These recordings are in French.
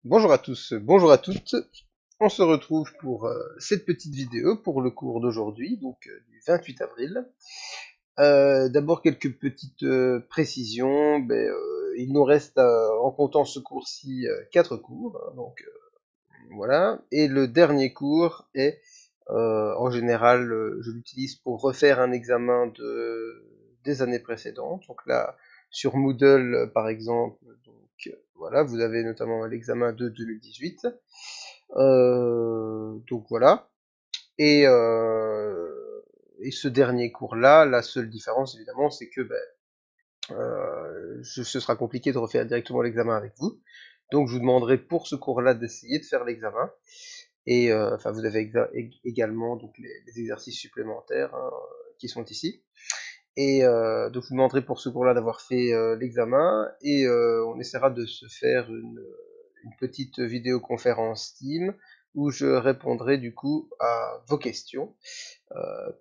Bonjour à tous, bonjour à toutes. On se retrouve pour cette petite vidéo pour le cours d'aujourd'hui, donc du 28 avril. D'abord quelques petites précisions. Il nous reste, en comptant ce cours-ci, 4 cours, hein, donc voilà. Et le dernier cours est, en général, je l'utilise pour refaire un examen des années précédentes. Donc là, sur Moodle, par exemple, donc voilà, vous avez notamment l'examen de 2018. Donc voilà. Et, et ce dernier cours-là, la seule différence évidemment, c'est que ce sera compliqué de refaire directement l'examen avec vous. Donc je vous demanderai pour ce cours-là d'essayer de faire l'examen. Et enfin, vous avez également donc les exercices supplémentaires, hein, qui sont ici. Et donc je vous demanderai pour ce cours-là d'avoir fait l'examen et on essaiera de se faire une petite vidéoconférence Team où je répondrai du coup à vos questions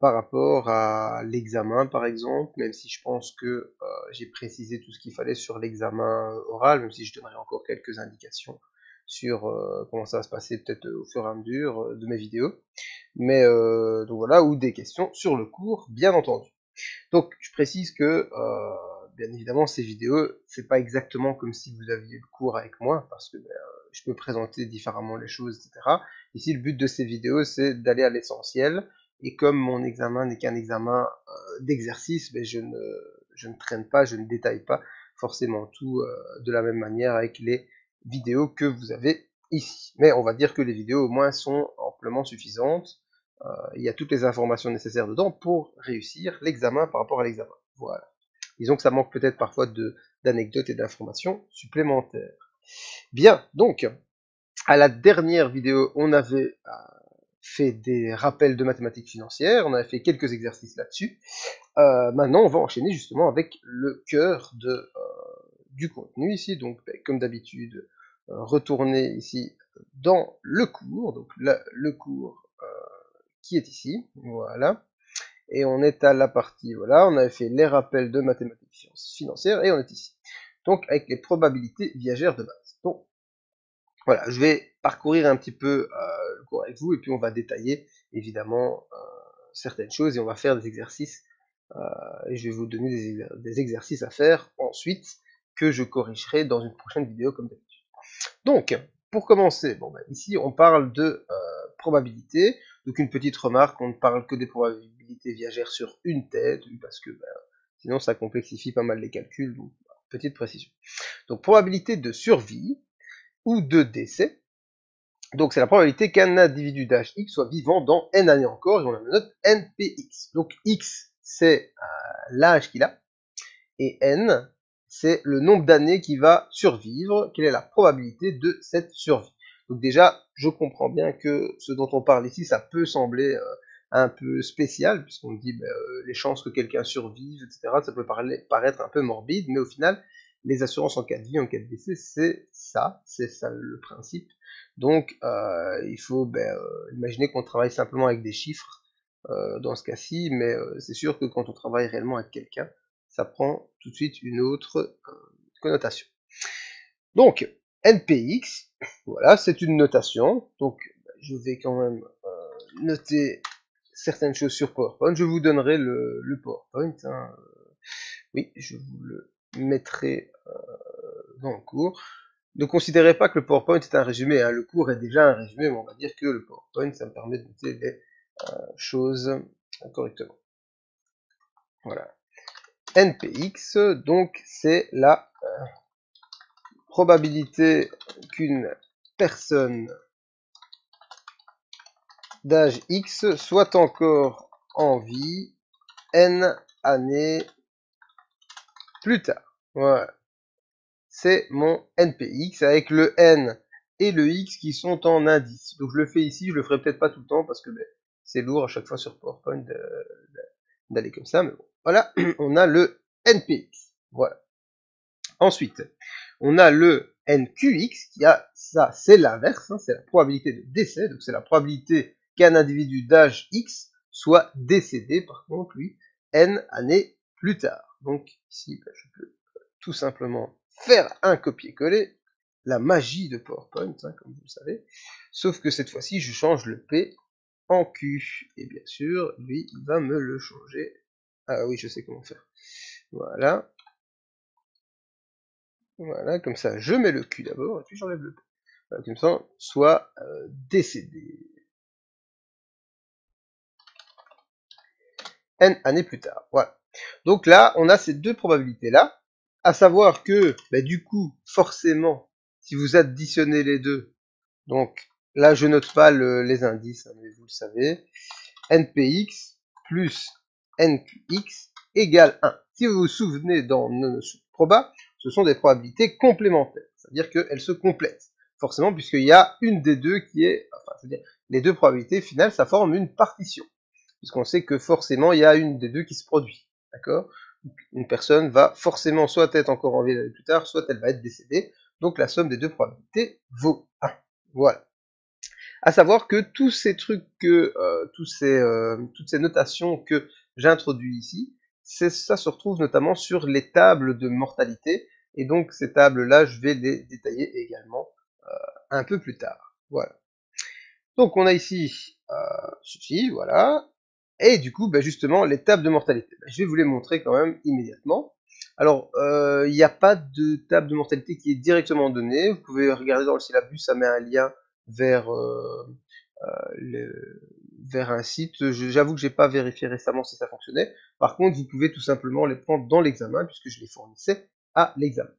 par rapport à l'examen par exemple, même si je pense que j'ai précisé tout ce qu'il fallait sur l'examen oral, même si je donnerai encore quelques indications sur comment ça va se passer peut-être au fur et à mesure de mes vidéos. Mais donc voilà, ou des questions sur le cours, bien entendu. Donc, je précise que, bien évidemment, ces vidéos, c'est pas exactement comme si vous aviez le cours avec moi, parce que je peux présenter différemment les choses, etc. Ici, le but de ces vidéos, c'est d'aller à l'essentiel, et comme mon examen n'est qu'un examen d'exercice, je ne traîne pas, je ne détaille pas forcément tout de la même manière avec les vidéos que vous avez ici. Mais on va dire que les vidéos, au moins, sont amplement suffisantes il y a toutes les informations nécessaires dedans pour réussir l'examen par rapport à l'examen. Voilà. Disons que ça manque peut-être parfois d'anecdotes et d'informations supplémentaires. Bien, donc, à la dernière vidéo, on avait fait des rappels de mathématiques financières, on avait fait quelques exercices là-dessus. Maintenant, on va enchaîner justement avec le cœur du contenu ici. Donc, comme d'habitude, retourner ici dans le cours, donc le cours qui est ici, voilà. Et on est à la partie, voilà, on avait fait les rappels de mathématiques financières, et on est ici. Donc, avec les probabilités viagères de base. Donc, voilà, je vais parcourir un petit peu le cours avec vous, et puis on va détailler, évidemment, certaines choses, et on va faire des exercices, et je vais vous donner des exercices à faire ensuite, que je corrigerai dans une prochaine vidéo, comme d'habitude. Donc, pour commencer, bon, ici on parle de probabilité. Donc une petite remarque, on ne parle que des probabilités viagères sur une tête, parce que sinon ça complexifie pas mal les calculs, donc petite précision. Donc probabilité de survie ou de décès. Donc c'est la probabilité qu'un individu d'âge X soit vivant dans N années encore, et on a une note NPX. Donc X, c'est l'âge qu'il a, et N, c'est le nombre d'années qui va survivre, quelle est la probabilité de cette survie. Donc déjà, je comprends bien que ce dont on parle ici, ça peut sembler un peu spécial, puisqu'on dit les chances que quelqu'un survive, etc., ça peut paraître un peu morbide, mais au final, les assurances en cas de vie, en cas de décès, c'est ça le principe. Donc, il faut imaginer qu'on travaille simplement avec des chiffres dans ce cas-ci, mais c'est sûr que quand on travaille réellement avec quelqu'un, ça prend tout de suite une autre connotation. Donc, NPX, voilà, c'est une notation. Donc, je vais quand même noter certaines choses sur PowerPoint. Je vous donnerai le PowerPoint. Hein. Oui, je vous le mettrai dans le cours. Ne considérez pas que le PowerPoint est un résumé. Hein. Le cours est déjà un résumé, mais on va dire que le PowerPoint, ça me permet de noter les choses correctement. Voilà. NPX, donc c'est la probabilité qu'une personne d'âge X soit encore en vie N années plus tard. Voilà. C'est mon NPX avec le N et le X qui sont en indice. Donc je le fais ici, je le ferai peut-être pas tout le temps parce que c'est lourd à chaque fois sur PowerPoint d'aller comme ça. Mais bon, voilà, on a le NPX. Voilà. Ensuite, on a le NQX qui a ça, c'est l'inverse, hein, c'est la probabilité de décès, donc c'est la probabilité qu'un individu d'âge X soit décédé, par contre, lui, N années plus tard. Donc ici, je peux tout simplement faire un copier-coller la magie de PowerPoint, hein, comme vous le savez. Sauf que cette fois-ci, je change le P en Q. Et bien sûr, lui, il va me le changer. Ah oui, je sais comment faire. Voilà. Voilà, comme ça, je mets le Q d'abord, et puis j'enlève le P. Voilà, comme ça, soit décédé. N années plus tard. Voilà. Donc là, on a ces deux probabilités-là. À savoir que, bah, du coup, forcément, si vous additionnez les deux, donc là, je note pas les indices, hein, mais vous le savez, npx plus nqx égale 1. Si vous vous souvenez dans nos proba, ce sont des probabilités complémentaires, c'est-à-dire qu'elles se complètent, forcément, puisqu'il y a une des deux qui est, enfin, c'est-à-dire les deux probabilités finales, ça forme une partition, puisqu'on sait que forcément, il y a une des deux qui se produit, d'accord? Une personne va forcément soit être encore en vie plus tard, soit elle va être décédée, donc la somme des deux probabilités vaut 1. Voilà. À savoir que tous ces trucs que toutes ces notations que j'introduis ici, ça se retrouve notamment sur les tables de mortalité, et donc ces tables-là, je vais les détailler également un peu plus tard. Voilà. Donc on a ici ceci, voilà, et du coup, ben justement, les tables de mortalité. Ben, je vais vous les montrer quand même immédiatement. Alors, il n'y a pas de table de mortalité qui est directement donnée. Vous pouvez regarder dans le syllabus, ça met un lien vers vers un site. J'avoue que j'ai pas vérifié récemment si ça fonctionnait. Par contre, vous pouvez tout simplement les prendre dans l'examen puisque je les fournissais à l'examen.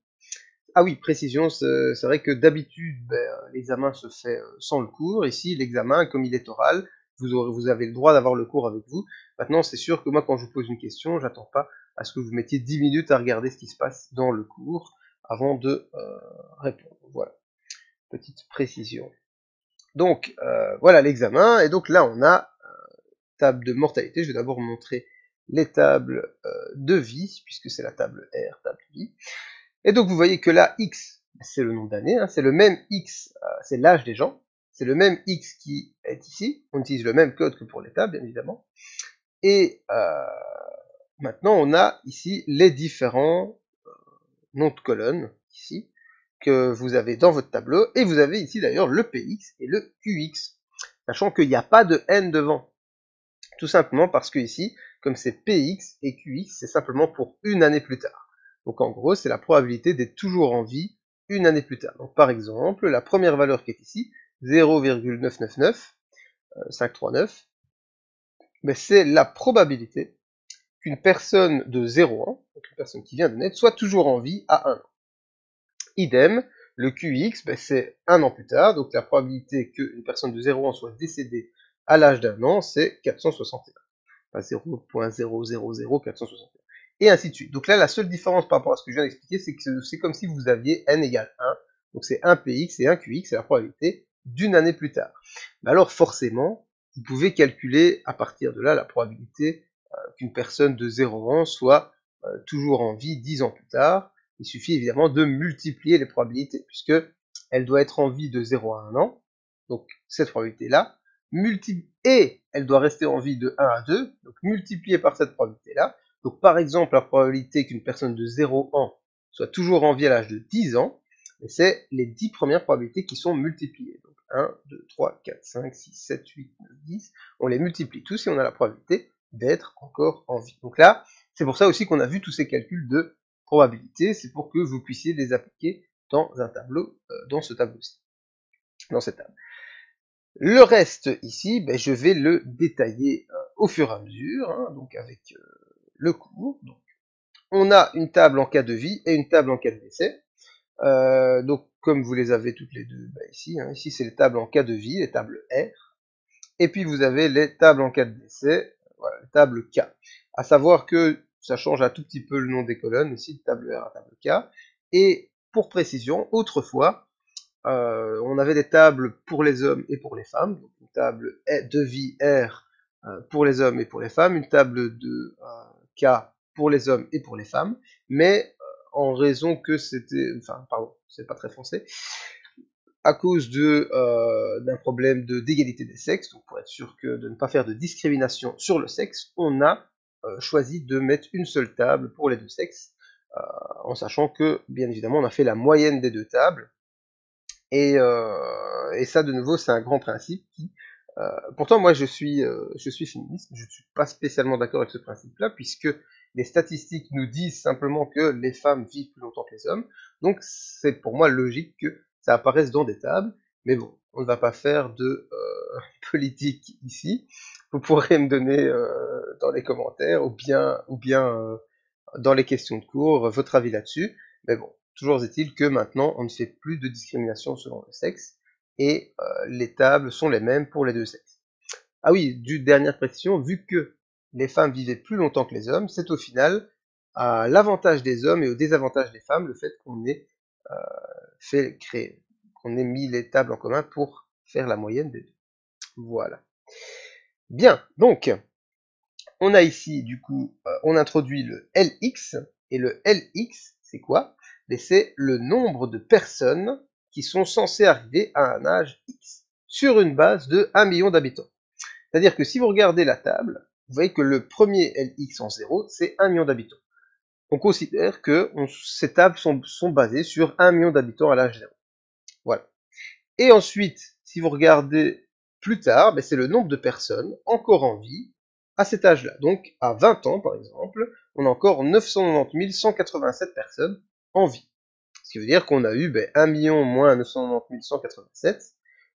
Ah oui, précision, c'est vrai que d'habitude, l'examen se fait sans le cours. Ici, l'examen, comme il est oral, vous avez le droit d'avoir le cours avec vous. Maintenant, c'est sûr que moi, quand je vous pose une question, j'attends pas à ce que vous mettiez 10 minutes à regarder ce qui se passe dans le cours avant de répondre. Voilà, petite précision. Donc, voilà l'examen. Et donc là, on a table de mortalité. Je vais d'abord vous montrer les tables de vie, puisque c'est la table R, table de vie. Et donc, vous voyez que là, X, c'est le nombre d'années. Hein, c'est le même X, c'est l'âge des gens. C'est le même X qui est ici. On utilise le même code que pour les tables, bien évidemment. Et maintenant, on a ici les différents noms de colonnes, ici, que vous avez dans votre tableau. Et vous avez ici d'ailleurs le PX et le QX, sachant qu'il n'y a pas de N devant. Tout simplement parce que ici, comme c'est PX et QX, c'est simplement pour une année plus tard. Donc en gros, c'est la probabilité d'être toujours en vie une année plus tard. Donc par exemple, la première valeur qui est ici, 0,999539, mais c'est la probabilité qu'une personne de 0 ans, donc une personne qui vient de naître, soit toujours en vie à 1 an. Idem, le QX, c'est un an plus tard, donc la probabilité qu'une personne de 0 ans soit décédée à l'âge d'1 an, c'est 461. Enfin, 0.000461. Et ainsi de suite. Donc là, la seule différence par rapport à ce que je viens d'expliquer, c'est que c'est comme si vous aviez n égale 1. Donc c'est un px et un qx, c'est la probabilité d'une année plus tard. Mais alors forcément, vous pouvez calculer à partir de là la probabilité qu'une personne de 0 ans soit toujours en vie 10 ans plus tard. Il suffit évidemment de multiplier les probabilités, puisque elle doit être en vie de 0 à 1 an. Donc cette probabilité-là, et elle doit rester en vie de 1 à 2, donc multiplié par cette probabilité-là. Donc par exemple, la probabilité qu'une personne de 0 ans soit toujours en vie à l'âge de 10 ans, c'est les 10 premières probabilités qui sont multipliées. Donc 1, 2, 3, 4, 5, 6, 7, 8, 9, 10. On les multiplie tous et on a la probabilité d'être encore en vie. Donc là, c'est pour ça aussi qu'on a vu tous ces calculs de probabilité, c'est pour que vous puissiez les appliquer dans un tableau, dans ce tableau-ci, dans cette table. Le reste ici, je vais le détailler au fur et à mesure, hein, donc avec le cours. Donc, on a une table en cas de vie et une table en cas de décès. Donc comme vous les avez toutes les deux ici, hein, ici c'est les tables en cas de vie, les tables R. Et puis vous avez les tables en cas de décès, voilà, les tables K. À savoir que ça change un tout petit peu le nom des colonnes, ici table R à table K. Et pour précision, autrefois, on avait des tables pour les hommes et pour les femmes, donc une table de vie R pour les hommes et pour les femmes, une table de K pour les hommes et pour les femmes, mais en raison que c'était, enfin pardon, c'est pas très français, à cause d'un problème d'égalité des sexes, donc pour être sûr que de ne pas faire de discrimination sur le sexe, on a choisi de mettre une seule table pour les deux sexes, en sachant que, bien évidemment, on a fait la moyenne des deux tables, Et ça, de nouveau, c'est un grand principe qui... pourtant, moi, je suis féministe, je ne suis pas spécialement d'accord avec ce principe-là, puisque les statistiques nous disent simplement que les femmes vivent plus longtemps que les hommes. Donc, c'est pour moi logique que ça apparaisse dans des tables. Mais bon, on ne va pas faire de politique ici. Vous pourrez me donner dans les commentaires ou bien dans les questions de cours votre avis là-dessus. Mais bon, toujours est-il que maintenant, on ne fait plus de discrimination selon le sexe et les tables sont les mêmes pour les deux sexes. Ah oui, dernière précision, vu que les femmes vivaient plus longtemps que les hommes, c'est au final à l'avantage des hommes et au désavantage des femmes le fait qu'on ait qu'on ait mis les tables en commun pour faire la moyenne des deux. Voilà. Bien, donc on a ici du coup, on introduit le LX, et le LX c'est quoi? C'est le nombre de personnes qui sont censées arriver à un âge X sur une base de 1 million d'habitants. C'est-à-dire que si vous regardez la table, vous voyez que le premier LX en 0, c'est 1 million d'habitants. On considère que ces tables sont basées sur 1 million d'habitants à l'âge 0. Voilà. Et ensuite, si vous regardez plus tard, c'est le nombre de personnes encore en vie à cet âge-là. Donc, à 20 ans, par exemple, on a encore 990 187 personnes en vie. Ce qui veut dire qu'on a eu 1 million moins 990 187,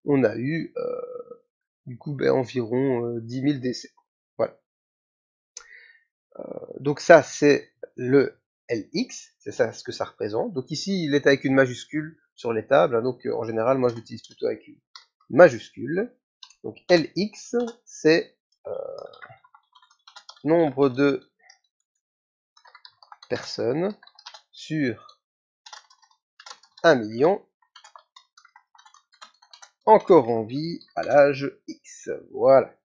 on a eu du coup environ 10 000 décès. Voilà. Donc ça, c'est le LX, c'est ça ce que ça représente. Donc ici, il est avec une majuscule sur les tables, hein, donc en général, moi je l'utilise plutôt avec une majuscule. Donc LX, c'est nombre de personnes sur 1 million encore en vie à l'âge X. Voilà.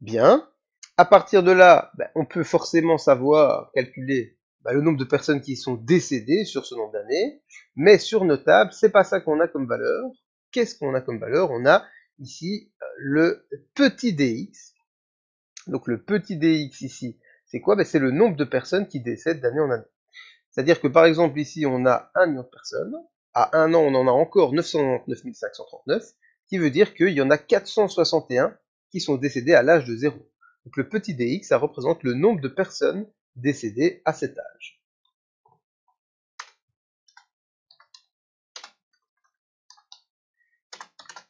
Bien. À partir de là, on peut forcément savoir calculer le nombre de personnes qui sont décédées sur ce nombre d'années, mais sur nos tables, c'est pas ça qu'on a comme valeur. Qu'est-ce qu'on a comme valeur? On a ici le petit dx. Donc le petit dx ici, c'est quoi? C'est le nombre de personnes qui décèdent d'année en année. C'est-à-dire que par exemple ici, on a 1 million de personnes. À un an, on en a encore 999 539, qui veut dire qu'il y en a 461 qui sont décédés à l'âge de 0. Donc le petit dx, ça représente le nombre de personnes décédées à cet âge.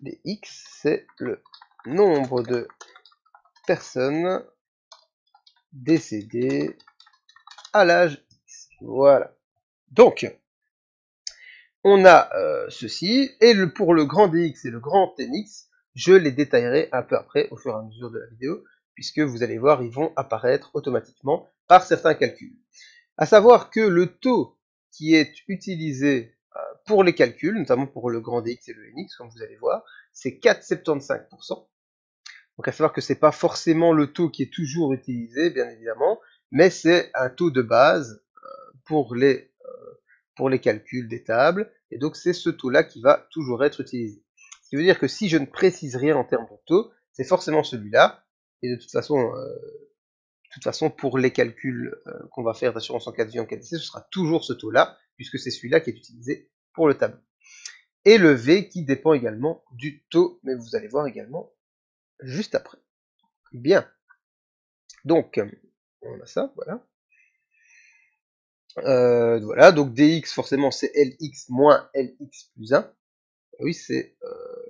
Dx, c'est le nombre de personnes décédées à l'âge X. Voilà. Donc, on a ceci, et pour le grand dx et le grand nx, je les détaillerai un peu après, au fur et à mesure de la vidéo, puisque vous allez voir, ils vont apparaître automatiquement par certains calculs. À savoir que le taux qui est utilisé pour les calculs, notamment pour le grand dx et le nx, comme vous allez voir, c'est 4,75%. Donc à savoir que c'est pas forcément le taux qui est toujours utilisé, bien évidemment, mais c'est un taux de base pour les calculs des tables, et donc c'est ce taux-là qui va toujours être utilisé. Ce qui veut dire que si je ne précise rien en termes de taux, c'est forcément celui-là, et de toute façon, pour les calculs qu'on va faire d'assurance en cas de vie, en cas de décès, ce sera toujours ce taux-là, puisque c'est celui-là qui est utilisé pour le tableau. Et le V qui dépend également du taux, mais vous allez voir également juste après. Bien. Donc, on a ça, voilà. Voilà, donc dx forcément c'est lx moins lx plus 1. Oui, c'est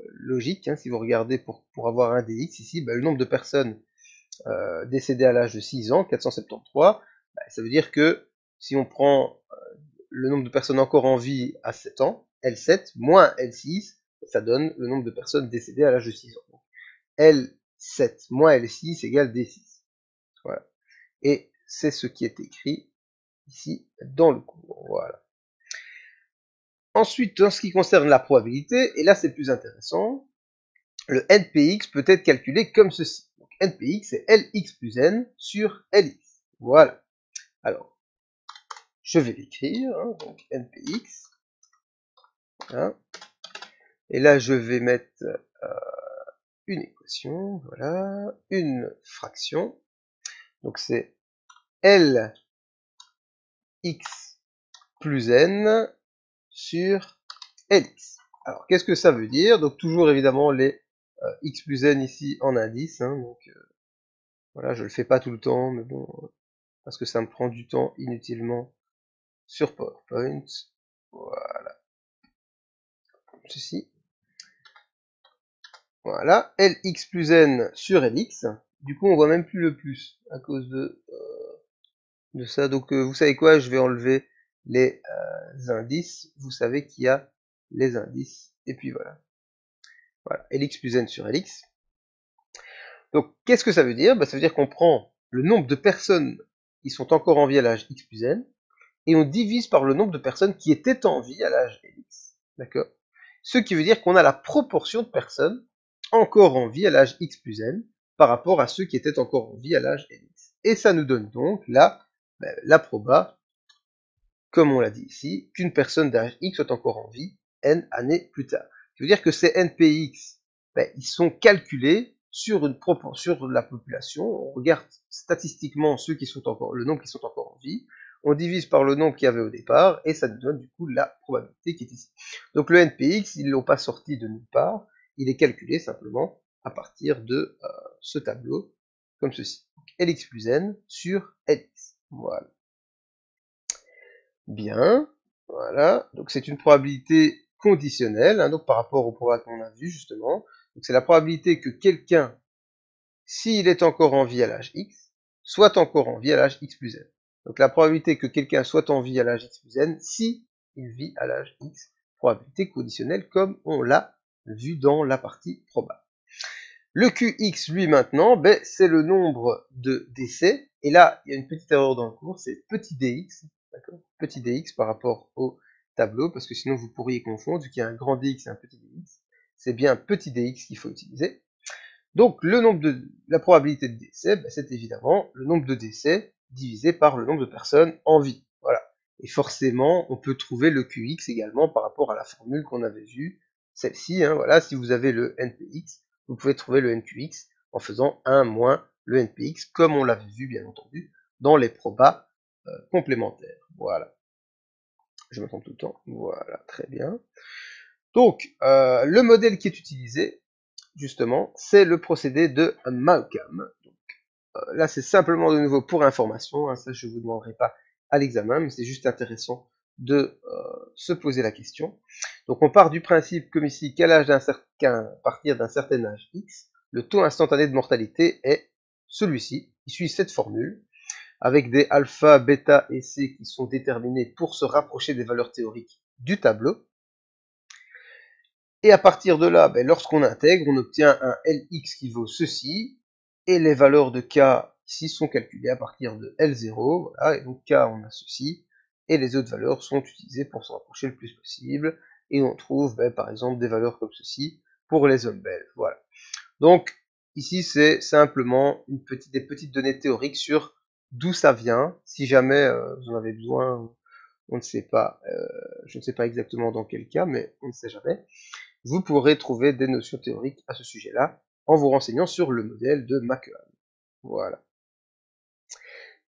logique, hein, si vous regardez pour avoir un dx ici, le nombre de personnes décédées à l'âge de 6 ans, 473, ça veut dire que si on prend le nombre de personnes encore en vie à 7 ans, L7 moins L6, ça donne le nombre de personnes décédées à l'âge de 6 ans. Donc, L7 moins L6 égale D6. Voilà. Et c'est ce qui est écrit ici dans le cours. Voilà. Ensuite, en ce qui concerne la probabilité, et là c'est plus intéressant, le NPX peut être calculé comme ceci. Donc NPX c'est Lx plus n sur Lx. Voilà. Alors, je vais l'écrire, hein, donc NPX. Voilà. Et là je vais mettre une équation, voilà, une fraction. Donc c'est Lx plus n sur Lx. Alors, qu'est-ce que ça veut dire? Donc, toujours évidemment les x plus n ici en indice. Hein, donc, voilà, je le fais pas tout le temps, mais bon, parce que ça me prend du temps inutilement sur PowerPoint. Voilà, comme ceci. Voilà, Lx plus n sur Lx. Du coup, on voit même plus le plus à cause de ça. Donc, vous savez quoi? Je vais enlever les indices. Vous savez qu'il y a les indices. Et puis voilà. Voilà, Lx plus n sur Lx. Donc, qu'est-ce que ça veut dire? Ça veut dire qu'on prend le nombre de personnes qui sont encore en vie à l'âge x plus n et on divise par le nombre de personnes qui étaient en vie à l'âge Lx. D'accord? Ce qui veut dire qu'on a la proportion de personnes encore en vie à l'âge x plus n par rapport à ceux qui étaient encore en vie à l'âge Lx. Et ça nous donne donc là la proba, comme on l'a dit ici, qu'une personne d'âge x soit encore en vie n années plus tard. Ce qui veut dire que ces npx, ils sont calculés sur la population. On regarde statistiquement ceux qui sont encore, le nombre qui sont encore en vie, on divise par le nombre qu'il y avait au départ, et ça nous donne du coup la probabilité qui est ici. Donc le npx, ils ne l'ont pas sorti de nulle part, il est calculé simplement à partir de ce tableau, comme ceci. Donc, Lx plus n sur Lx. Voilà. Bien, voilà. Donc c'est une probabilité conditionnelle, hein, donc par rapport au probabilité qu'on a vu justement. Donc c'est la probabilité que quelqu'un, s'il est encore en vie à l'âge x, soit encore en vie à l'âge x plus n. Donc la probabilité que quelqu'un soit en vie à l'âge x plus n, si il vit à l'âge x, probabilité conditionnelle comme on l'a vu dans la partie probable. Le Qx, lui, maintenant, c'est le nombre de décès. Et là, il y a une petite erreur dans le cours, c'est petit dx, d'accord? Petit dx par rapport au tableau, parce que sinon vous pourriez confondre, vu qu'il y a un grand dx et un petit dx. C'est bien petit dx qu'il faut utiliser. Donc, la probabilité de décès, c'est évidemment le nombre de décès divisé par le nombre de personnes en vie. Voilà. Et forcément, on peut trouver le Qx également par rapport à la formule qu'on avait vue, celle-ci. Hein, voilà, si vous avez le npx, vous pouvez trouver le nqx en faisant 1 moins le npx, comme on l'avait vu, bien entendu, dans les probas complémentaires. Voilà. Je me trompe tout le temps. Voilà, très bien. Donc, le modèle qui est utilisé, justement, c'est le procédé de Malcolm. Donc, là, c'est simplement de nouveau pour information, hein, ça je ne vous demanderai pas à l'examen, mais c'est juste intéressant de se poser la question. Donc on part du principe, comme ici, qu'à partir d'un certain âge x, le taux instantané de mortalité est celui-ci. Il suit cette formule, avec des alpha, bêta et c qui sont déterminés pour se rapprocher des valeurs théoriques du tableau. Et à partir de là, lorsqu'on intègre, on obtient un Lx qui vaut ceci, et les valeurs de k ici sont calculées à partir de L0, voilà, et donc k on a ceci, et les autres valeurs sont utilisées pour se rapprocher le plus possible, et on trouve par exemple des valeurs comme ceci pour les hommes belges, voilà. Donc ici c'est simplement des petites données théoriques sur d'où ça vient, si jamais vous en avez besoin, on ne sait pas, je ne sais pas exactement dans quel cas, mais on ne sait jamais. Vous pourrez trouver des notions théoriques à ce sujet-là en vous renseignant sur le modèle de McEwan. Voilà.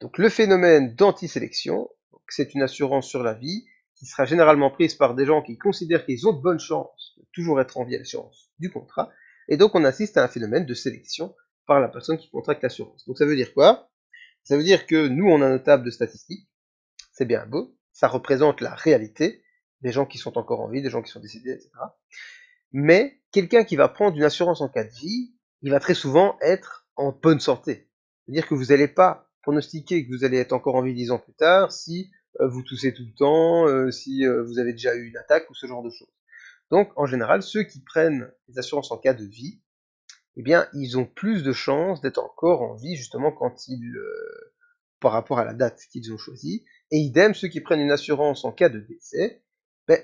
Donc le phénomène d'antisélection, c'est une assurance sur la vie qui sera généralement prise par des gens qui considèrent qu'ils ont de bonnes chances de toujours être en vie à l'assurance du contrat, et donc on assiste à un phénomène de sélection par la personne qui contracte l'assurance. Donc ça veut dire quoi? Ça veut dire que nous, on a nos tables de statistiques, c'est bien beau, ça représente la réalité des gens qui sont encore en vie, des gens qui sont décédés, etc. Mais quelqu'un qui va prendre une assurance en cas de vie, il va très souvent être en bonne santé. C'est-à-dire que vous n'allez pas pronostiquer que vous allez être encore en vie 10 ans plus tard si vous toussez tout le temps, si vous avez déjà eu une attaque ou ce genre de choses. Donc, en général, ceux qui prennent les assurances en cas de vie, eh bien, ils ont plus de chances d'être encore en vie justement par rapport à la date qu'ils ont choisie. Et idem, ceux qui prennent une assurance en cas de décès,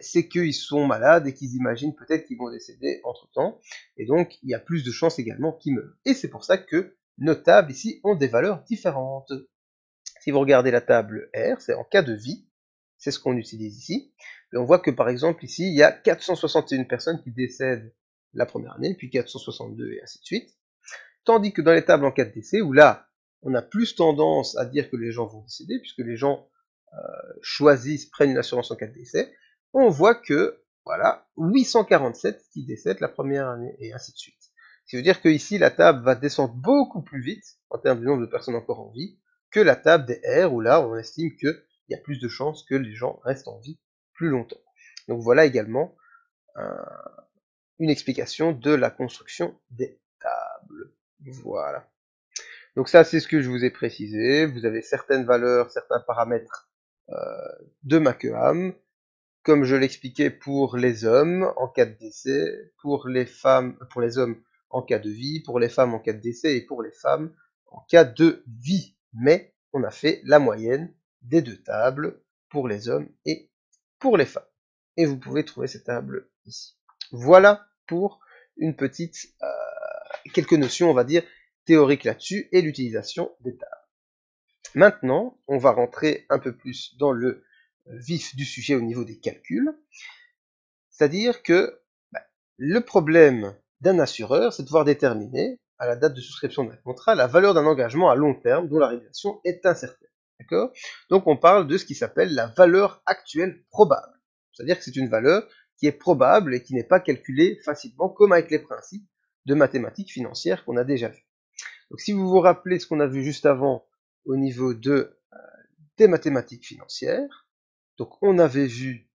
c'est qu'ils sont malades et qu'ils imaginent peut-être qu'ils vont décéder entre-temps. Et donc, il y a plus de chances également qu'ils meurent. Et c'est pour ça que nos tables ici ont des valeurs différentes. Si vous regardez la table R, c'est en cas de vie, c'est ce qu'on utilise ici. Et on voit que par exemple ici, il y a 461 personnes qui décèdent la première année, puis 462 et ainsi de suite. Tandis que dans les tables en cas de décès, où là, on a plus tendance à dire que les gens vont décéder, puisque les gens choisissent, prennent une assurance en cas de décès, on voit que voilà, 847 qui décèdent la première année, et ainsi de suite. Ce qui veut dire que ici, la table va descendre beaucoup plus vite, en termes de nombre de personnes encore en vie, que la table des R, où là, on estime qu'il y a plus de chances que les gens restent en vie plus longtemps. Donc voilà également une explication de la construction des tables. Voilà. Donc ça, c'est ce que je vous ai précisé. Vous avez certaines valeurs, certains paramètres de Makeham, comme je l'expliquais pour les hommes en cas de décès, pour les femmes, pour les hommes en cas de vie, pour les femmes en cas de décès et pour les femmes en cas de vie. Mais on a fait la moyenne des deux tables pour les hommes et pour les femmes. Et vous pouvez trouver ces tables ici. Voilà pour une petite, quelques notions, on va dire, théoriques là-dessus et l'utilisation des tables. Maintenant, on va rentrer un peu plus dans le vif du sujet au niveau des calculs. C'est-à-dire que le problème d'un assureur, c'est de pouvoir déterminer, à la date de souscription d'un contrat, la valeur d'un engagement à long terme dont la réalisation est incertaine. D'accord ? Donc on parle de ce qui s'appelle la valeur actuelle probable. C'est-à-dire que c'est une valeur qui est probable et qui n'est pas calculée facilement, comme avec les principes de mathématiques financières qu'on a déjà vus. Donc si vous vous rappelez ce qu'on a vu juste avant au niveau des mathématiques financières, donc on avait vu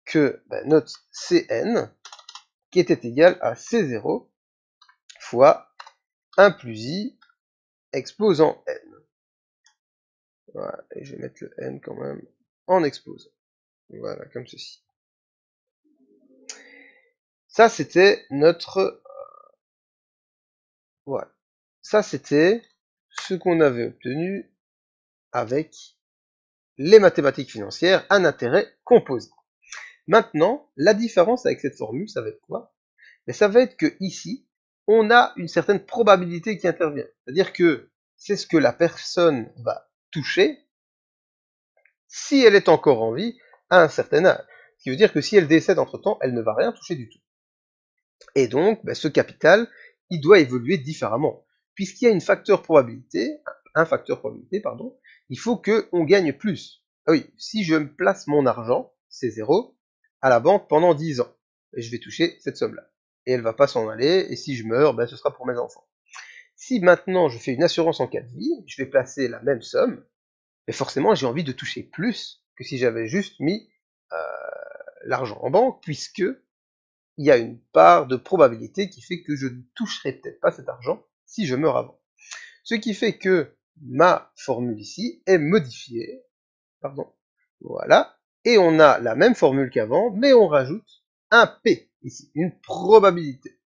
que notre Cn, qui était égal à C0 fois 1 plus I exposant N. Voilà, et je vais mettre le N quand même en exposant. Voilà, comme ceci. Ça, c'était notre... voilà. Ça, c'était ce qu'on avait obtenu avec les mathématiques financières, un intérêt composé. Maintenant, la différence avec cette formule, ça va être quoi? Mais ça va être que ici, on a une certaine probabilité qui intervient. C'est-à-dire que c'est ce que la personne va toucher si elle est encore en vie à un certain âge. Ce qui veut dire que si elle décède entre-temps, elle ne va rien toucher du tout. Et donc, ce capital, il doit évoluer différemment. Puisqu'il y a un facteur probabilité, il faut qu'on gagne plus. Ah oui, si je me place mon argent, c'est 0, à la banque pendant 10 ans, et je vais toucher cette somme-là. Et elle va pas s'en aller, et si je meurs, ce sera pour mes enfants. Si maintenant je fais une assurance en cas de vie, je vais placer la même somme, mais forcément j'ai envie de toucher plus que si j'avais juste mis l'argent en banque, puisque il y a une part de probabilité qui fait que je ne toucherai peut-être pas cet argent si je meurs avant. Ce qui fait que ma formule ici est modifiée, pardon, voilà, et on a la même formule qu'avant, mais on rajoute un P ici, une probabilité,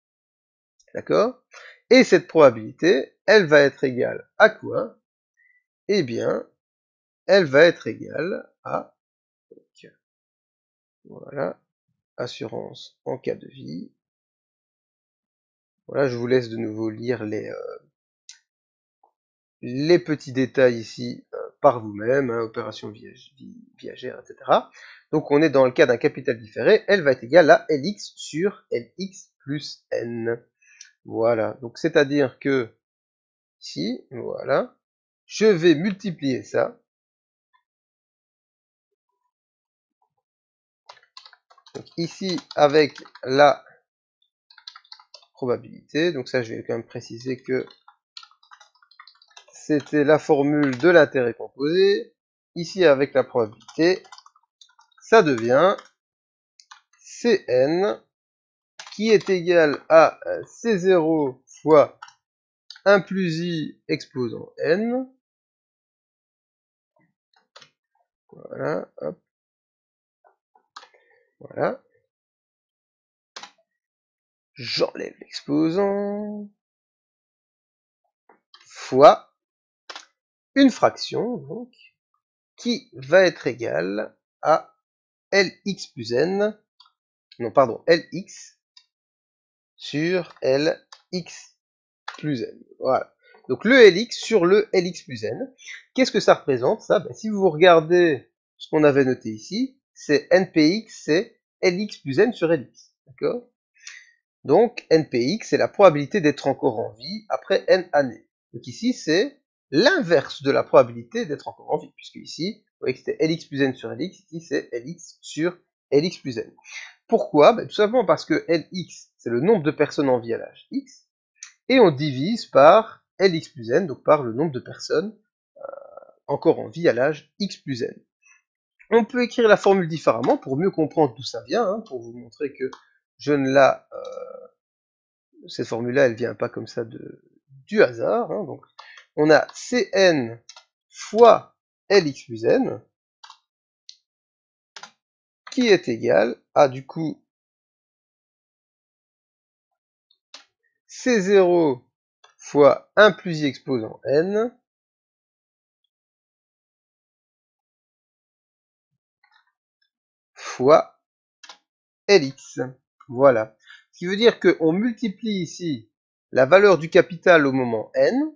d'accord? Et cette probabilité, elle va être égale à quoi? Eh bien, elle va être égale à, voilà, assurance en cas de vie. Voilà, je vous laisse de nouveau lire les petits détails ici par vous-même, opération viagère, etc. Donc on est dans le cas d'un capital différé, elle va être égale à Lx sur Lx plus N. Voilà, donc c'est-à-dire que ici, voilà, je vais multiplier ça. Donc ici, avec la probabilité, donc ça je vais quand même préciser que c'était la formule de l'intérêt composé. Ici, avec la probabilité, ça devient Cn qui est égal à C0 fois 1 plus I exposant N. Voilà, hop. Voilà. J'enlève l'exposant. Fois une fraction, donc, qui va être égale à Lx plus N. Non, pardon, Lx sur Lx plus N. Voilà. Donc le Lx sur le Lx plus N. Qu'est-ce que ça représente, ça? Si vous regardez ce qu'on avait noté ici, c'est NPX, c'est Lx plus N sur Lx. D'accord? Donc NPX, c'est la probabilité d'être encore en vie après N années. Donc ici, c'est l'inverse de la probabilité d'être encore en vie, puisque ici, vous voyez que c'était Lx plus N sur Lx, ici c'est Lx sur Lx plus N. Pourquoi? Tout simplement parce que Lx, c'est le nombre de personnes en vie à l'âge x, et on divise par Lx plus n, donc par le nombre de personnes encore en vie à l'âge x plus n. On peut écrire la formule différemment pour mieux comprendre d'où ça vient, hein, pour vous montrer que je ne la... cette formule-là, elle vient pas comme ça du hasard. Hein, donc, on a Cn fois Lx plus n, qui est égal à, du coup, C0 fois 1 plus i exposant n, fois Lx. Voilà. Ce qui veut dire qu'on multiplie ici la valeur du capital au moment n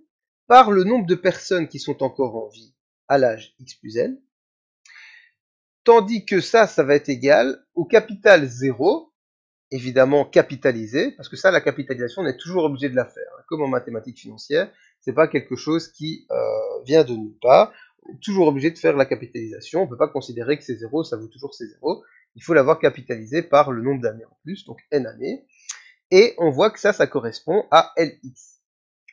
par le nombre de personnes qui sont encore en vie à l'âge x plus n, tandis que ça va être égal au capital 0, évidemment capitalisé, parce que ça, la capitalisation, on est toujours obligé de la faire. Comme en mathématiques financières, c'est pas quelque chose qui vient de nulle part. On est toujours obligé de faire la capitalisation. On peut pas considérer que c'est 0, ça vaut toujours c'est 0. Il faut l'avoir capitalisé par le nombre d'années en plus, donc n années. Et on voit que ça correspond à Lx,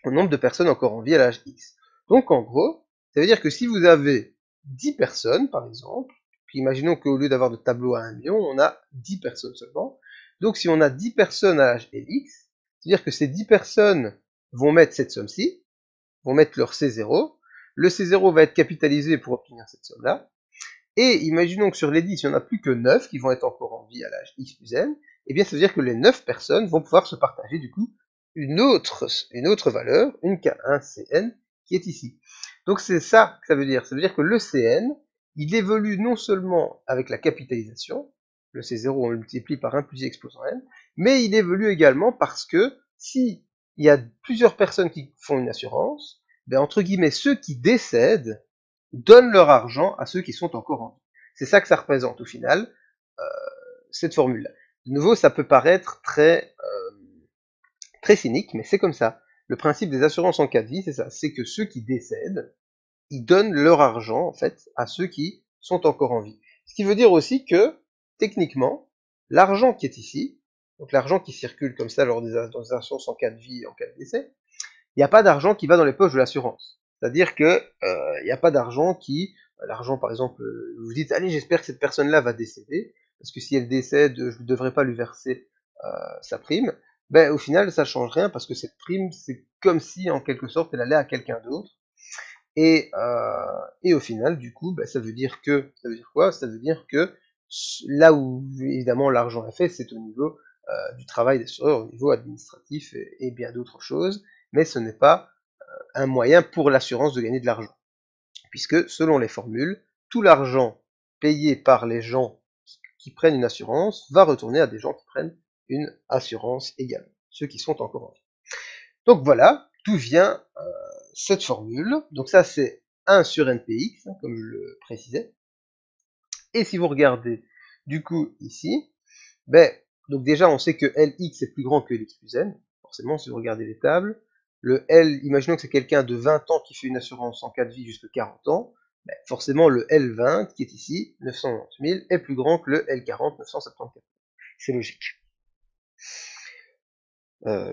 au nombre de personnes encore en vie à l'âge x. Donc en gros, ça veut dire que si vous avez 10 personnes, par exemple, puis imaginons qu'au lieu d'avoir de tableau à 1 million, on a 10 personnes seulement. Donc si on a 10 personnes à l'âge Lx, c'est-à-dire que ces 10 personnes vont mettre cette somme-ci, vont mettre leur C0, le C0 va être capitalisé pour obtenir cette somme-là, et imaginons que sur les 10, il n'y en a plus que 9 qui vont être encore en vie à l'âge x plus n, et bien ça veut dire que les 9 personnes vont pouvoir se partager du coup une autre valeur, une K1Cn, qui est ici. Donc c'est ça que ça veut dire. Ça veut dire que le Cn, il évolue non seulement avec la capitalisation, le C0 on le multiplie par 1 plus i exposant n, mais il évolue également parce que si il y a plusieurs personnes qui font une assurance, ben entre guillemets, ceux qui décèdent donnent leur argent à ceux qui sont encore en vie. C'est ça que ça représente au final, cette formule-là. De nouveau, ça peut paraître très cynique, mais c'est comme ça. Le principe des assurances en cas de vie, c'est ça. C'est que ceux qui décèdent, ils donnent leur argent, en fait, à ceux qui sont encore en vie. Ce qui veut dire aussi que, techniquement, l'argent qui est ici, donc l'argent qui circule comme ça lors des assurances en cas de vie et en cas de décès, il n'y a pas d'argent qui va dans les poches de l'assurance. C'est-à-dire que il n'y a pas d'argent qui, l'argent par exemple, vous vous dites, allez, j'espère que cette personne-là va décéder, parce que si elle décède, je ne devrais pas lui verser sa prime. Ben au final, ça change rien, parce que cette prime, c'est comme si en quelque sorte elle allait à quelqu'un d'autre. Et au final, du coup, ben, ça veut dire quoi? Ça veut dire que là où évidemment l'argent est fait, c'est au niveau du travail d'assureur, au niveau administratif et bien d'autres choses, mais ce n'est pas un moyen pour l'assurance de gagner de l'argent. Puisque, selon les formules, tout l'argent payé par les gens qui prennent une assurance va retourner à des gens qui prennent une assurance également, ceux qui sont encore en vie. Donc voilà, d'où vient cette formule. Donc ça, c'est 1 sur NPX, hein, comme je le précisais. Et si vous regardez, du coup, ici, ben, donc déjà, on sait que Lx est plus grand que Lx plus n. Forcément, si vous regardez les tables, le L, imaginons que c'est quelqu'un de 20 ans qui fait une assurance en cas de vie jusqu'à 40 ans, ben, forcément, le L20, qui est ici, 990 000, est plus grand que le L40, 974 000. C'est logique.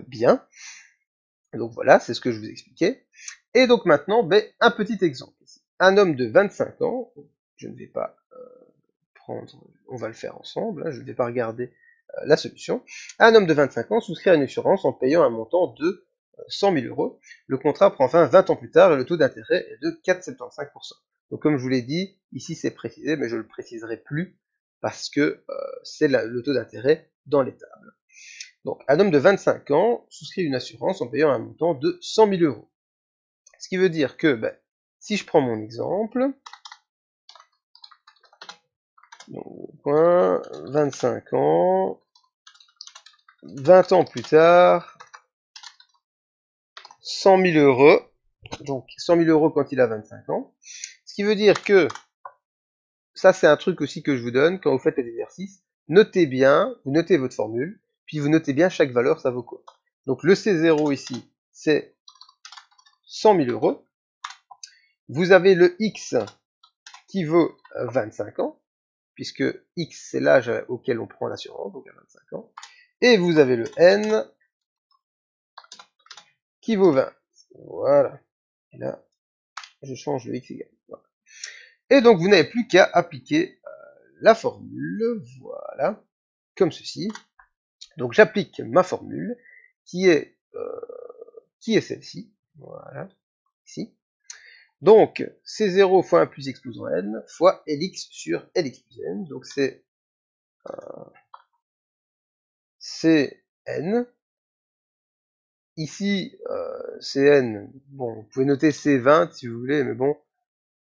Bien. Donc voilà, c'est ce que je vous expliquais. Et donc maintenant, ben, un petit exemple. Un homme de 25 ans, je ne vais pas prendre, on va le faire ensemble, hein, je ne vais pas regarder la solution. Un homme de 25 ans souscrit à une assurance en payant un montant de 100 000 euros. Le contrat prend fin 20 ans plus tard et le taux d'intérêt est de 4,75%. Donc comme je vous l'ai dit, ici c'est précisé, mais je ne le préciserai plus parce que c'est le taux d'intérêt dans les tables. Donc un homme de 25 ans souscrit une assurance en payant un montant de 100 000 euros. Ce qui veut dire que, ben, si je prends mon exemple, donc, 25 ans, 20 ans plus tard, 100 000 euros, donc 100 000 euros quand il a 25 ans, ce qui veut dire que, ça c'est un truc aussi que je vous donne, quand vous faites les exercices, notez bien, vous notez votre formule, puis vous notez bien chaque valeur, ça vaut quoi. Donc le C0 ici, c'est 100 000 euros, vous avez le X qui vaut 25 ans, puisque X c'est l'âge auquel on prend l'assurance, donc à 25 ans, et vous avez le N qui vaut 20. Voilà. Et là, je change le X égal. Voilà. Et donc vous n'avez plus qu'à appliquer la formule, voilà, comme ceci. Donc j'applique ma formule, qui est celle-ci, voilà, ici. Donc, C0 fois 1 plus X plus N, fois Lx sur Lx plus N, donc c'est Cn. Ici, Cn, bon, vous pouvez noter C20 si vous voulez, mais bon,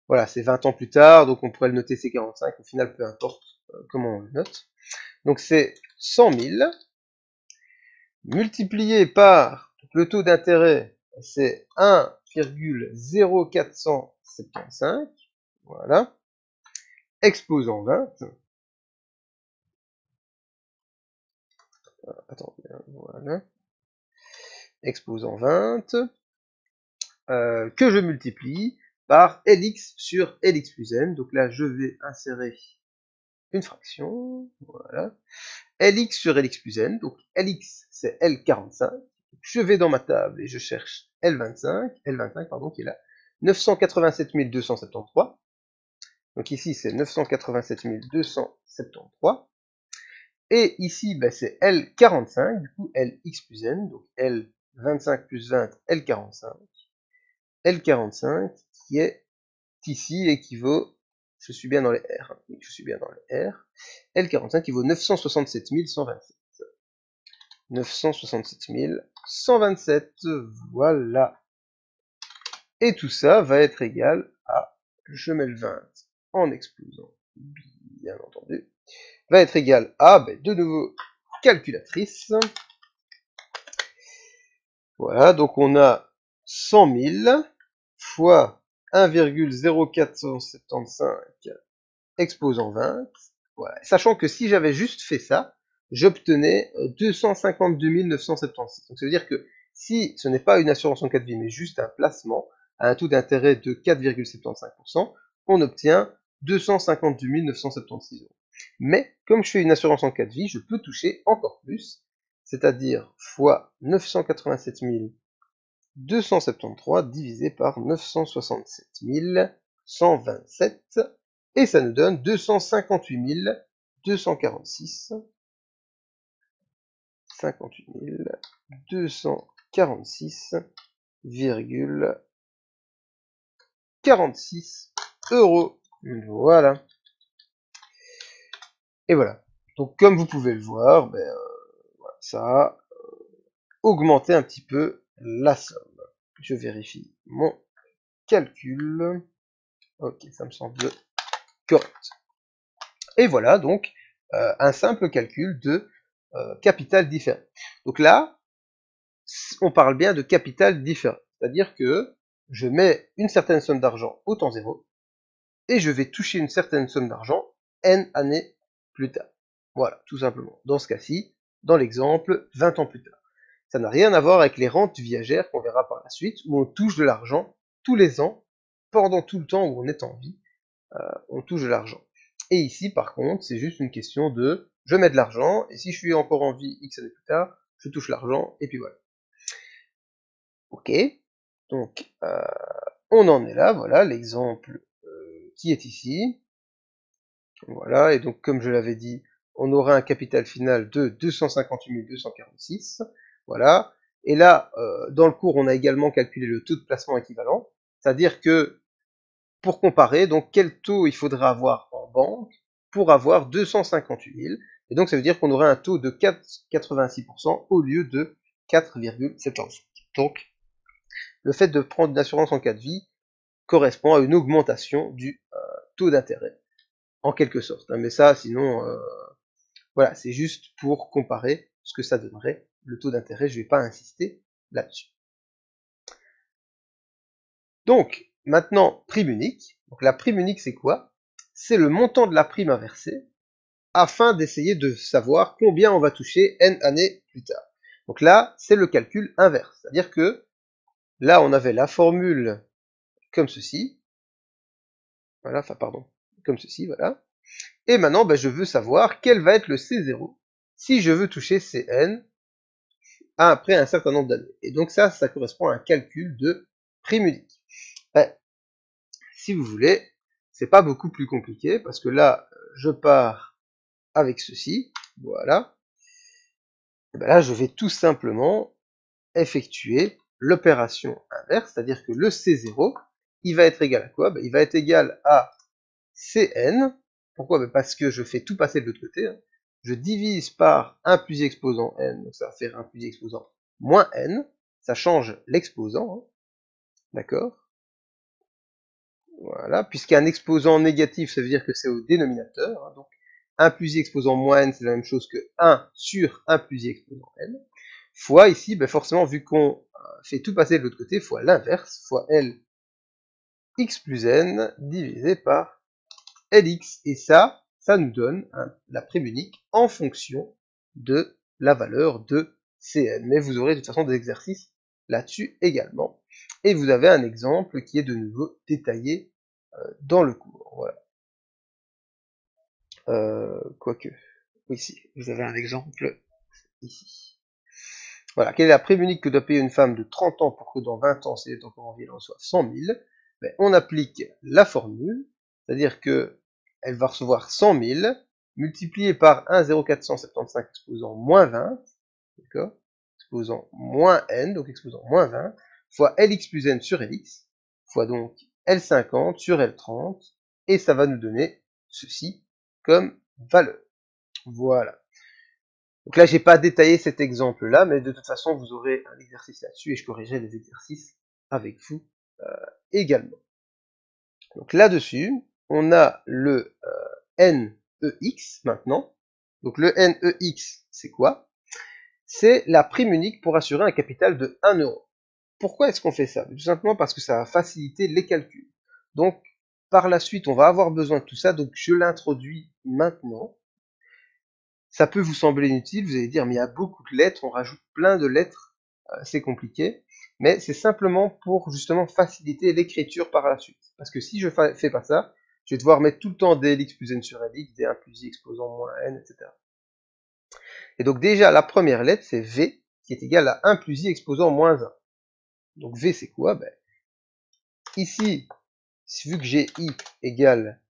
voilà, c'est 20 ans plus tard, donc on pourrait le noter C45, au final, peu importe comment on le note. Donc c'est 100 000, multiplié par le taux d'intérêt, c'est 1,0475, voilà, exposant 20, attendez, voilà, exposant 20, que je multiplie par Lx sur Lx plus n, donc là je vais insérer une fraction, voilà, Lx sur Lx plus n, donc Lx c'est L45, je vais dans ma table et je cherche L25 pardon, qui est là, 987 273, donc ici c'est 987 273, et ici ben, c'est L45, du coup Lx plus n, donc L25 plus 20, L45, L45 qui est ici équivaut, je suis bien dans les R, oui, je suis bien dans les R, L45 qui vaut 967 127. 967 127, voilà. Et tout ça va être égal à, je mets le 20 en explosant, bien entendu, va être égal à, ben, de nouveau, calculatrice. Voilà, donc on a 100 000 fois 1,0475 exposant 20, voilà. Sachant que si j'avais juste fait ça, j'obtenais 252 976. Donc ça veut dire que si ce n'est pas une assurance en cas de vie, mais juste un placement à un taux d'intérêt de 4,75%, on obtient 252 976 euros. Mais comme je fais une assurance en cas de vie, je peux toucher encore plus, c'est-à-dire fois 987 273 divisé par 967 127, et ça nous donne 258 246, 58 246,46 euros. Voilà. Et voilà. Donc comme vous pouvez le voir, ben, voilà, ça a augmenté un petit peu la somme. Je vérifie mon calcul. Ok, ça me semble correct. Et voilà donc un simple calcul de capital différé. Donc là, on parle bien de capital différé. C'est-à-dire que je mets une certaine somme d'argent au temps zéro et je vais toucher une certaine somme d'argent n années plus tard. Voilà, tout simplement. Dans ce cas-ci, dans l'exemple, 20 ans plus tard. Ça n'a rien à voir avec les rentes viagères qu'on verra par la suite, où on touche de l'argent tous les ans, pendant tout le temps où on est en vie, on touche de l'argent. Et ici, par contre, c'est juste une question de je mets de l'argent, et si je suis encore en vie X années plus tard, je touche l'argent, et puis voilà. Ok, donc on en est là, voilà l'exemple qui est ici. Voilà, et donc comme je l'avais dit, on aura un capital final de 258 246. Voilà, et là, dans le cours, on a également calculé le taux de placement équivalent, c'est-à-dire que pour comparer, donc quel taux il faudra avoir en banque pour avoir 258 000. Et donc ça veut dire qu'on aurait un taux de 4,86% au lieu de 4,75. Donc le fait de prendre une assurance en cas de vie correspond à une augmentation du taux d'intérêt, en quelque sorte. Mais ça, sinon, voilà, c'est juste pour comparer ce que ça donnerait, le taux d'intérêt, je ne vais pas insister là-dessus. Donc, maintenant, prime unique. Donc la prime unique, c'est quoi? C'est le montant de la prime à verser afin d'essayer de savoir combien on va toucher n années plus tard. Donc là, c'est le calcul inverse. C'est-à-dire que là, on avait la formule comme ceci. Voilà, enfin pardon, comme ceci, voilà. Et maintenant, je veux savoir quel va être le C0 si je veux toucher Cn après un certain nombre d'années. Et donc ça correspond à un calcul de prime unique. Si vous voulez, c'est pas beaucoup plus compliqué, parce que là, je pars avec ceci, voilà. Et là, je vais tout simplement effectuer l'opération inverse, c'est-à-dire que le C0, il va être égal à quoi? Il va être égal à Cn. Pourquoi? Parce que je fais tout passer de l'autre côté. Hein. Je divise par 1 plus i exposant n, donc ça va faire 1 plus i exposant moins n. Ça change l'exposant, hein. D'accord? Voilà, puisqu'un exposant négatif, ça veut dire que c'est au dénominateur. Hein, donc 1 plus i exposant moins n, c'est la même chose que 1 sur 1 plus i exposant n. Fois ici, forcément, vu qu'on fait tout passer de l'autre côté, fois l'inverse, fois L x plus n divisé par Lx. Et ça nous donne la prime unique en fonction de la valeur de Cn. Mais vous aurez de toute façon des exercices là-dessus également. Et vous avez un exemple qui est de nouveau détaillé dans le cours. Voilà. Quoique, ici, vous avez un exemple ici. Voilà, quelle est la prime unique que doit payer une femme de 30 ans pour que dans 20 ans, si elle est encore en vie, elle reçoive 100 000? On applique la formule, c'est-à-dire que elle va recevoir 100 000 multiplié par 1,0475 exposant moins 20, d'accord, exposant moins n, donc exposant moins 20, fois Lx plus n sur Lx, fois donc L50 sur L30, et ça va nous donner ceci comme valeur. Voilà. Donc là, j'ai pas détaillé cet exemple-là, mais de toute façon, vous aurez un exercice là-dessus et je corrigerai les exercices avec vous également. Donc là-dessus, on a le NEX maintenant. Donc le NEX, c'est quoi? C'est la prime unique pour assurer un capital de 1 euro. Pourquoi est-ce qu'on fait ça? Tout simplement parce que ça va faciliter les calculs. Donc, par la suite, on va avoir besoin de tout ça, donc je l'introduis maintenant. Ça peut vous sembler inutile, vous allez dire, mais il y a beaucoup de lettres, on rajoute plein de lettres, c'est compliqué. Mais c'est simplement pour justement faciliter l'écriture par la suite. Parce que si je fais pas ça, je vais devoir mettre tout le temps dlx plus n sur lx, d1 plus i exposant moins n, etc. Et donc déjà, la première lettre, c'est v, qui est égale à 1 plus i exposant moins 1. Donc v, c'est quoi? Ici, vu que j'ai i égale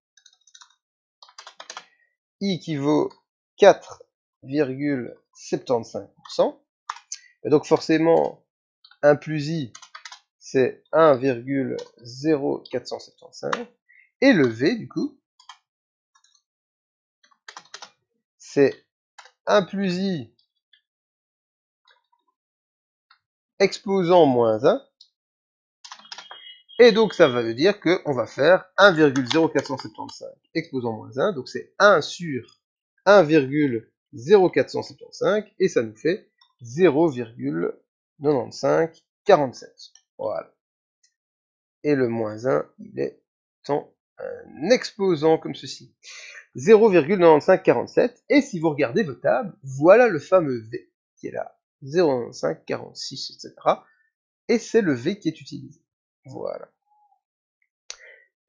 i qui vaut 4,75%, et donc forcément, 1 plus i, c'est 1,0475. Et le V, du coup, c'est 1 plus i exposant moins 1. Et donc, ça veut dire qu'on va faire 1,0475 exposant moins 1. Donc, c'est 1 sur 1,0475. Et ça nous fait 0,9547. Voilà. Et le moins 1, il est en un exposant comme ceci. 0,9547. Et si vous regardez vos tables, voilà le fameux V qui est là. 0,9546, etc. Et c'est le V qui est utilisé. Voilà.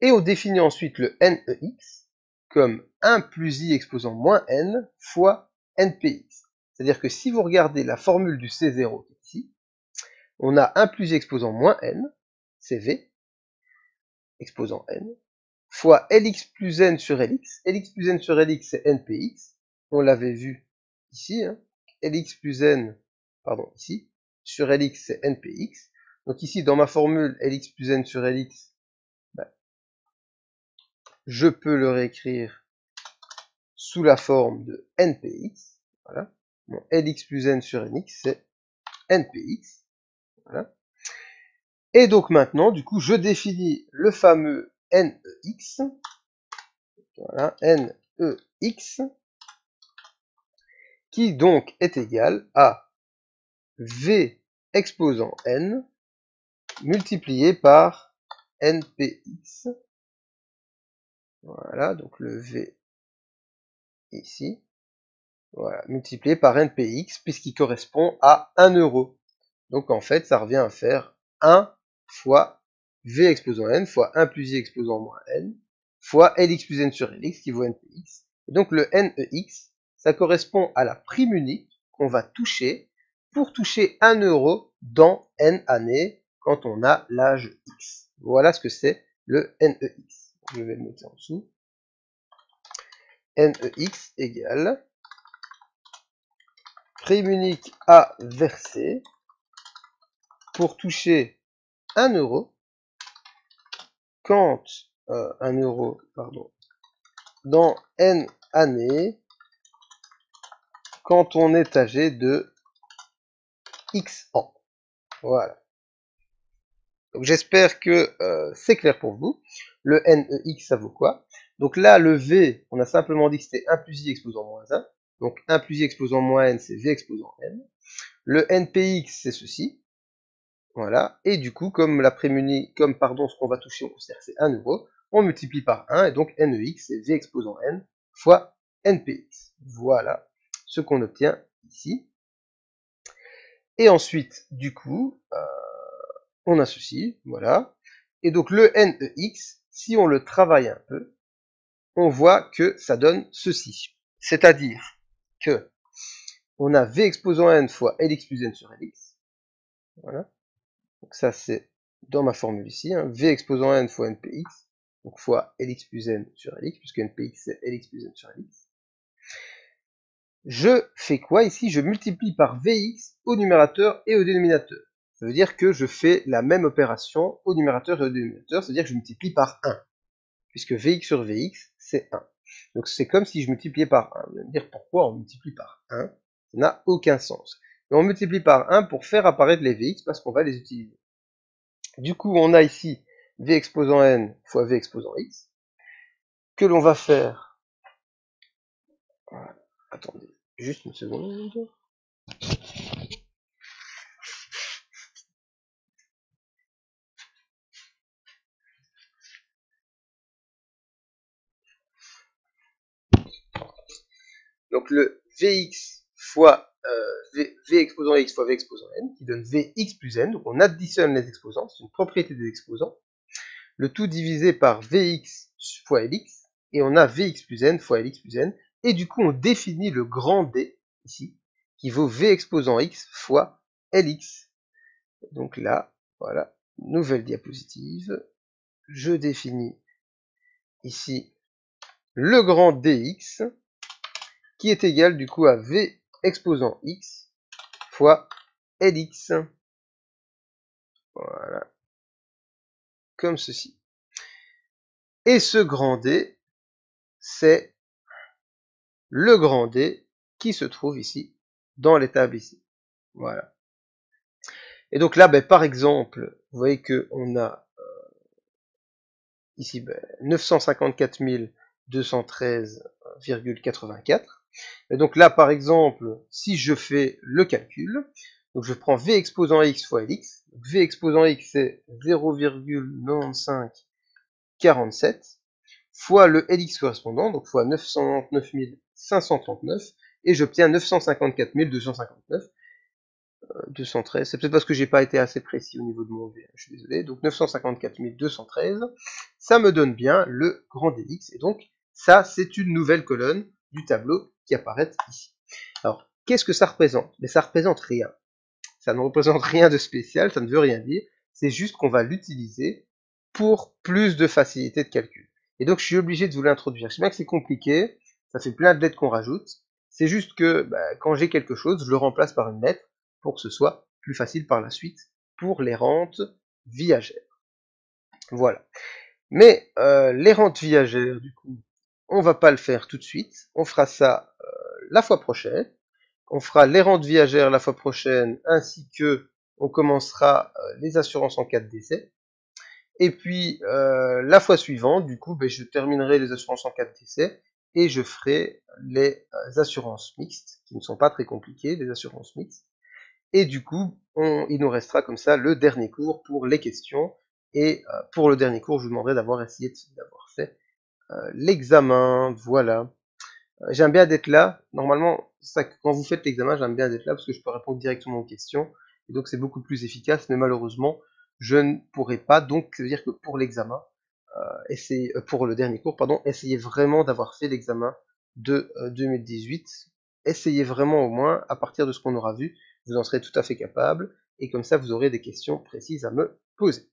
Et on définit ensuite le NEX comme 1 plus I exposant moins N fois NPX. C'est-à-dire que si vous regardez la formule du C0 qui est ici, on a 1 plus I exposant moins N, c'est V, exposant N, fois Lx plus N sur Lx. Lx plus N sur Lx, c'est NPX. On l'avait vu ici. Hein. Lx plus N, pardon, ici, sur Lx, c'est NPX. Donc ici, dans ma formule Lx plus N sur Lx, je peux le réécrire sous la forme de NPX. Voilà. Mon Lx plus N sur Nx, c'est NPX. Voilà. Et donc maintenant, du coup, je définis le fameux NEX. Voilà, NEX, qui donc est égal à V exposant N multiplié par NPX. Voilà, donc le V ici. Voilà, multiplié par NPX, puisqu'il correspond à 1 euro. Donc en fait, ça revient à faire 1 fois V exposant N fois 1 plus I exposant moins N fois Lx plus n sur Lx qui vaut Npx. Et donc le Nex, ça correspond à la prime unique qu'on va toucher pour toucher 1 euro dans N années quand on a l'âge X. Voilà ce que c'est le Nex. Je vais le noter en dessous. Nex égale prime unique à verser pour toucher 1 euro quand 1 euro, pardon, dans N années quand on est âgé de X ans. Voilà. Donc j'espère que c'est clair pour vous. Le Nex, ça vaut quoi? Donc là, le V, on a simplement dit que c'était 1 plus I exposant moins 1. Donc 1 plus I exposant moins N, c'est V exposant N. Le Npx, c'est ceci. Voilà. Et du coup, comme la prémunie, ce qu'on va toucher, on considère que c'est 1 euro, on multiplie par 1, et donc Nex, c'est V exposant N fois Npx. Voilà ce qu'on obtient ici. Et ensuite, du coup, on a ceci, voilà. Et donc le Nex, si on le travaille un peu, on voit que ça donne ceci. C'est-à-dire que on a V exposant N fois Lx plus N sur Lx. Voilà. Donc ça, c'est dans ma formule ici. Hein. V exposant N fois Npx, donc fois Lx plus N sur Lx, puisque Npx, c'est Lx plus N sur Lx. Je fais quoi ici? Je multiplie par Vx au numérateur et au dénominateur. Ça veut dire que je fais la même opération au numérateur et au dénominateur, c'est-à-dire que je multiplie par 1, puisque Vx sur Vx, c'est 1. Donc c'est comme si je multipliais par 1. Vous allez me dire pourquoi on multiplie par 1? Ça n'a aucun sens. Mais on multiplie par 1 pour faire apparaître les Vx, parce qu'on va les utiliser. Du coup, on a ici V exposant N fois V exposant X, que l'on va faire... Voilà. Attendez, juste une seconde. Donc le Vx fois v exposant X fois V exposant N, qui donne Vx plus N. Donc on additionne les exposants, c'est une propriété des exposants. Le tout divisé par Vx fois Lx, et on a Vx plus N fois Lx plus N. Et du coup, on définit le grand D, ici, qui vaut V exposant X fois Lx. Donc là, voilà, nouvelle diapositive. Je définis ici le grand dx, qui est égal du coup à V exposant X fois Lx. Voilà, comme ceci. Et ce grand D, c'est le grand D qui se trouve ici, dans les tables ici. Voilà. Et donc là, par exemple, vous voyez qu'on a ici 954 213,84. Et donc là, par exemple, si je fais le calcul, donc je prends V exposant X fois Lx. V exposant X, c'est 0,9547 fois le Lx correspondant, donc fois 999 539, et j'obtiens 954 259. 213, c'est peut-être parce que j'ai pas été assez précis au niveau de mon V, je suis désolé. Donc 954 213, ça me donne bien le grand Dx, et donc ça, c'est une nouvelle colonne du tableau qui apparaît ici. Alors, qu'est-ce que ça représente? Mais ça représente rien. Ça ne représente rien de spécial, ça ne veut rien dire. C'est juste qu'on va l'utiliser pour plus de facilité de calcul. Et donc, je suis obligé de vous l'introduire. Je sais bien que c'est compliqué, ça fait plein de lettres qu'on rajoute. C'est juste que quand j'ai quelque chose, je le remplace par une lettre pour que ce soit plus facile par la suite pour les rentes viagères. Voilà. Mais les rentes viagères, du coup, on va pas le faire tout de suite. On fera ça la fois prochaine. On fera les rentes viagères la fois prochaine, ainsi que on commencera les assurances en cas de décès. Et puis la fois suivante, du coup, je terminerai les assurances en cas de décès et je ferai les assurances mixtes, qui ne sont pas très compliquées, les assurances mixtes. Et du coup, il nous restera comme ça le dernier cours pour les questions. Et pour le dernier cours, je vous demanderai d'avoir essayé d'avoir fait l'examen. Voilà. J'aime bien d'être là. Normalement, quand vous faites l'examen, j'aime bien d'être là parce que je peux répondre directement aux questions. Et donc, c'est beaucoup plus efficace. Mais malheureusement, je ne pourrai pas. Donc, ça veut dire que pour l'examen, pour le dernier cours, pardon, essayez vraiment d'avoir fait l'examen de 2018. Essayez vraiment au moins, à partir de ce qu'on aura vu, vous en serez tout à fait capable, et comme ça vous aurez des questions précises à me poser.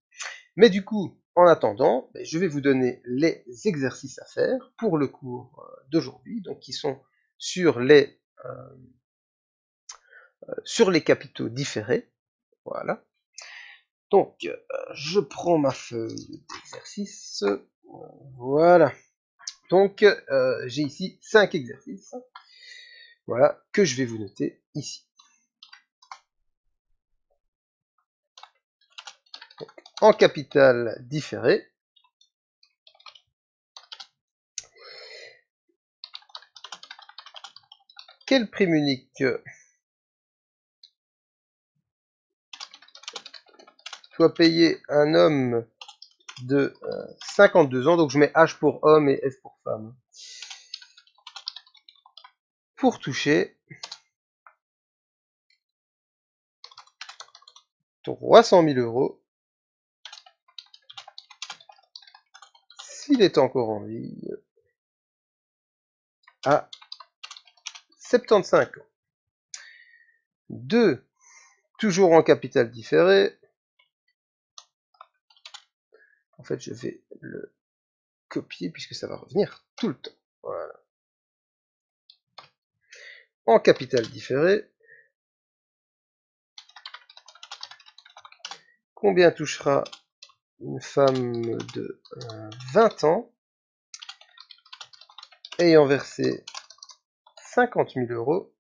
Mais du coup, en attendant, je vais vous donner les exercices à faire pour le cours d'aujourd'hui, donc qui sont sur les capitaux différés. Voilà. Donc, je prends ma feuille d'exercice. Voilà. Donc, j'ai ici 5 exercices. Voilà, que je vais vous noter ici. Donc, en capital différé, quel prime unique doit payer un homme de 52 ans, donc je mets H pour homme et F pour femme, pour toucher 300 000 euros s'il est encore en vie à 75 ans. 2. Toujours en capital différé. En fait, je vais le copier puisque ça va revenir tout le temps. Voilà. En capital différé, combien touchera une femme de 20 ans ayant versé 50 000 euros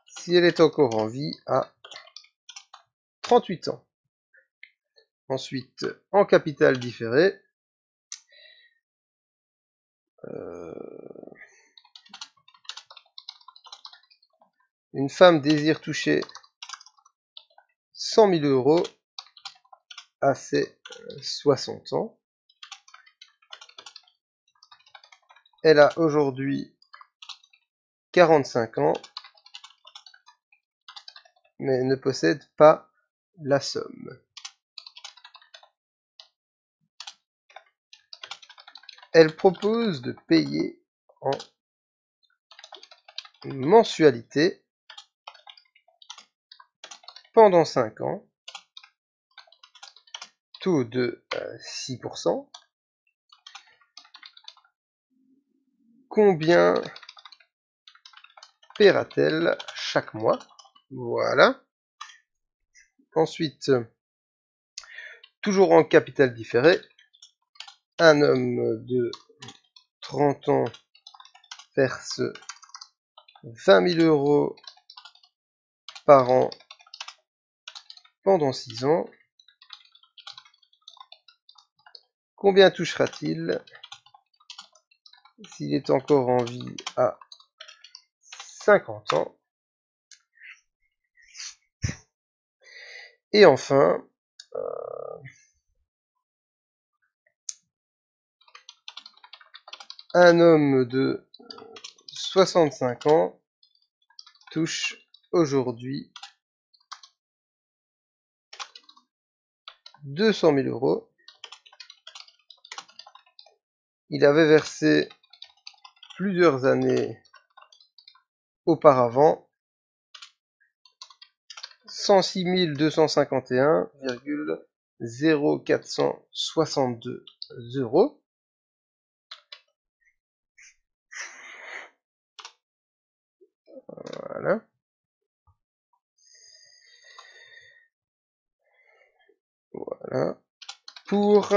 si elle est encore en vie à 38 ans. Ensuite, en capital différé, une femme désire toucher 100 000 euros à ses 60 ans. Elle a aujourd'hui 45 ans, mais ne possède pas la somme. Elle propose de payer en mensualité pendant 5 ans, taux de 6%. Combien paiera-t-elle chaque mois? Voilà. Ensuite, toujours en capital différé, un homme de 30 ans verse 20 000 euros par an pendant 6 ans. Combien touchera-t-il s'il est encore en vie à 50 ans? Et enfin, un homme de 65 ans touche aujourd'hui 200 000 euros. Il avait versé plusieurs années auparavant 106 251,0462 euros. Voilà. Voilà. Pour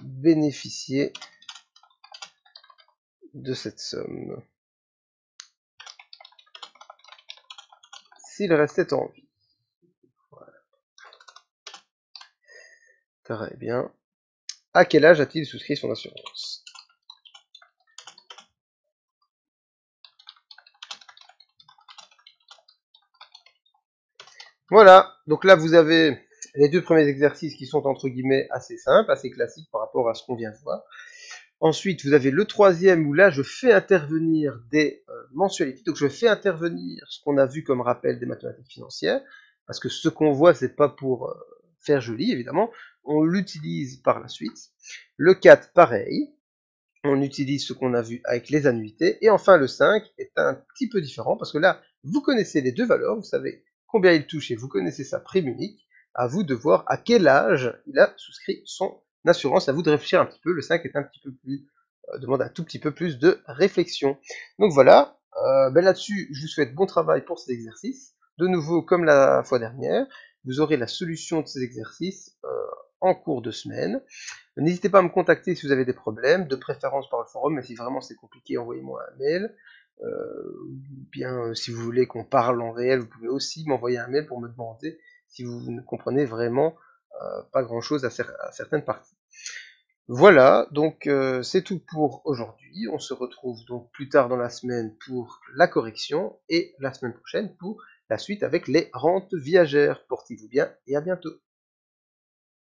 bénéficier de cette somme, s'il restait en vie. Voilà. Très bien. À quel âge a-t-il souscrit son assurance? Voilà, donc là vous avez les 2 premiers exercices qui sont entre guillemets assez simples, assez classiques par rapport à ce qu'on vient de voir. Ensuite, vous avez le 3e où là je fais intervenir des mensualités, donc je fais intervenir ce qu'on a vu comme rappel des mathématiques financières, parce que ce qu'on voit c'est pas pour faire joli évidemment, on l'utilise par la suite. Le 4, pareil, on utilise ce qu'on a vu avec les annuités. Et enfin, le 5 est un petit peu différent parce que là, vous connaissez les deux valeurs, vous savez combien il touche et vous connaissez sa prime unique. À vous de voir à quel âge il a souscrit son assurance. À vous de réfléchir un petit peu. Le 5 est un petit peu plus, demande un tout petit peu plus de réflexion. Donc voilà, là-dessus, je vous souhaite bon travail pour ces exercices. De nouveau, comme la fois dernière, vous aurez la solution de ces exercices en cours de semaine. N'hésitez pas à me contacter si vous avez des problèmes, de préférence par le forum, mais si vraiment c'est compliqué, envoyez-moi un mail. Bien, si vous voulez qu'on parle en réel, vous pouvez aussi m'envoyer un mail pour me demander si vous ne comprenez vraiment pas grand-chose à certaines parties. Voilà, donc c'est tout pour aujourd'hui. On se retrouve donc plus tard dans la semaine pour la correction et la semaine prochaine pour la suite avec les rentes viagères. Portez-vous bien et à bientôt.